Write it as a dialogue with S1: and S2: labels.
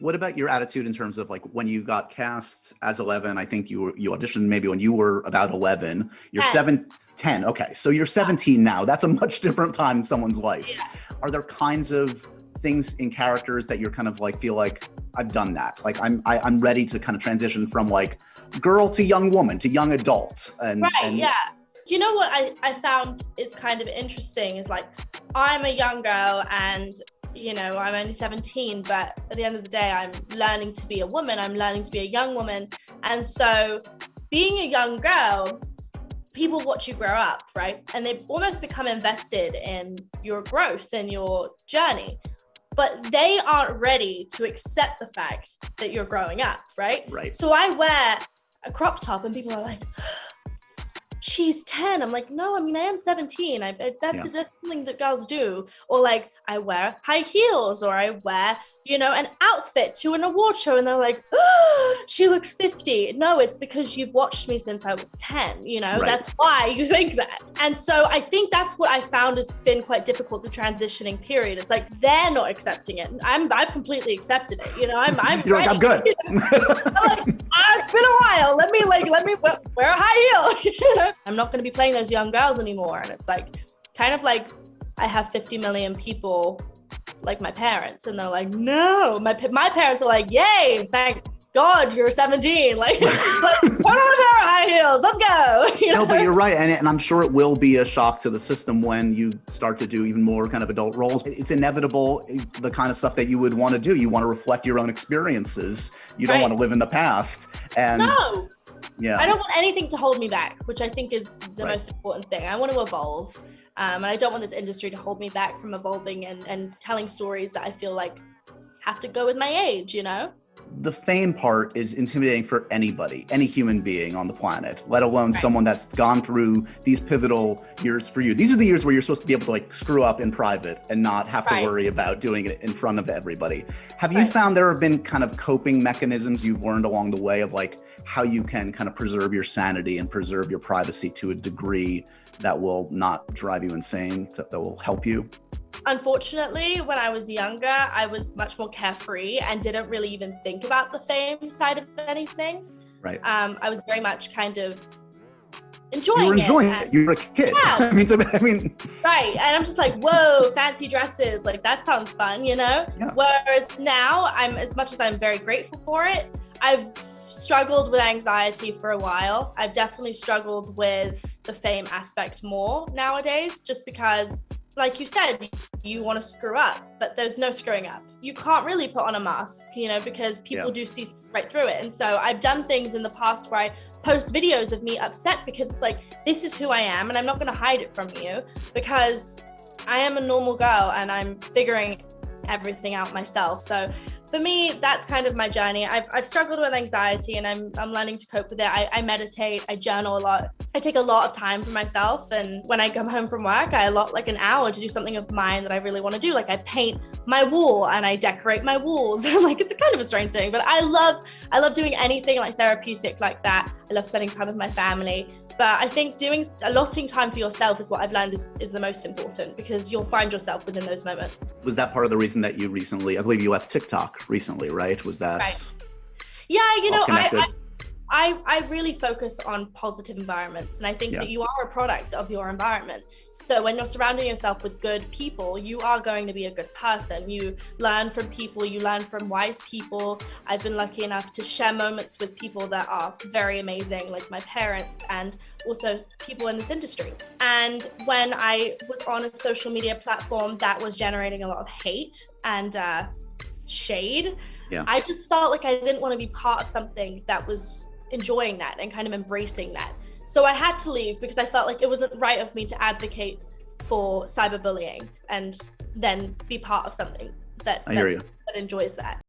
S1: What about your attitude in terms of like when you got cast as 11? I think you auditioned maybe when you were about 11. You're 10. Okay, so you're 17 now. That's a much different time in someone's life.
S2: Yeah.
S1: Are there kinds of things in characters that you're kind of like feel like I've done that? Like I'm ready to kind of transition from like girl to young woman to young adult.
S2: Yeah. You know what I found is kind of interesting is like I'm a young girl and you know, I'm only 17, but at the end of the day, I'm learning to be a woman. I'm learning to be a young woman. And so being a young girl, people watch you grow up, right? And they almost become invested in your growth and your journey, but they aren't ready to accept the fact that you're growing up, right?
S1: Right.
S2: So I wear a crop top and people are like, she's 10. I'm like, no, I mean, I am 17. That's something that girls do. Or like, I wear high heels, or I wear, you know, an outfit to an award show, and they're like, oh, she looks 50. No, it's because you've watched me since I was 10, you know, that's why you think that. And so I think that's what I found has been quite difficult, the transitioning period. It's like, they're not accepting it. I've completely accepted it. You know, I'm
S1: You're like, I'm good.
S2: I'm like, it's been a while. Let me wear a high heel. You know? I'm not going to be playing those young girls anymore. And it's like, kind of like I have 50 million people like my parents, and they're like, no, my parents are like, yay, thank God you're 17. Like put on a pair of high heels, let's go. You know?
S1: No, but you're right. And I'm sure it will be a shock to the system when you start to do even more kind of adult roles. It's inevitable, the kind of stuff that you would want to do. You want to reflect your own experiences. You don't want to live in the past. And
S2: no.
S1: Yeah.
S2: I don't want anything to hold me back, which I think is the most important thing. I want to evolve. And I don't want this industry to hold me back from evolving and telling stories that I feel like have to go with my age, you know?
S1: The fame part is intimidating for anybody, any human being on the planet, let alone someone that's gone through these pivotal years for you. These are the years where you're supposed to be able to like screw up in private and not have to worry about doing it in front of everybody. Have you found there have been kind of coping mechanisms you've learned along the way of like how you can kind of preserve your sanity and preserve your privacy to a degree that will not drive you insane, that will help you?
S2: Unfortunately, when I was younger, I was much more carefree and didn't really even think about the fame side of anything.
S1: Right.
S2: I was very much kind of enjoying it.
S1: You were enjoying it. You were a kid.
S2: Yeah.
S1: I mean.
S2: Right. And I'm just like, whoa, fancy dresses. Like, that sounds fun, you know?
S1: Yeah.
S2: Whereas now, as much as I'm very grateful for it, I've struggled with anxiety for a while. I've definitely struggled with the fame aspect more nowadays, just because, like you said, you want to screw up, but there's no screwing up. You can't really put on a mask, you know, because people do see right through it. And so I've done things in the past where I post videos of me upset because it's like, this is who I am and I'm not going to hide it from you because I am a normal girl and I'm figuring everything out myself. So for me, that's kind of my journey. I've struggled with anxiety and I'm learning to cope with it. I meditate, I journal a lot. I take a lot of time for myself. And when I come home from work, I allot like an hour to do something of mine that I really want to do. Like I paint my wall and I decorate my walls. Like it's a kind of a strange thing, but I love doing anything like therapeutic like that. I love spending time with my family. But I think allotting time for yourself is what I've learned is the most important, because you'll find yourself within those moments.
S1: Was that part of the reason that you recently, I believe you left TikTok recently, right? Was that?
S2: Right. Yeah, you know, I really focus on positive environments, and I think that you are a product of your environment. So when you're surrounding yourself with good people, you are going to be a good person. You learn from people, you learn from wise people. I've been lucky enough to share moments with people that are very amazing, like my parents and also people in this industry. And when I was on a social media platform that was generating a lot of hate and shade, I just felt like I didn't want to be part of something that was enjoying that and kind of embracing that. So I had to leave because I felt like it wasn't right of me to advocate for cyberbullying and then be part of something that enjoys that.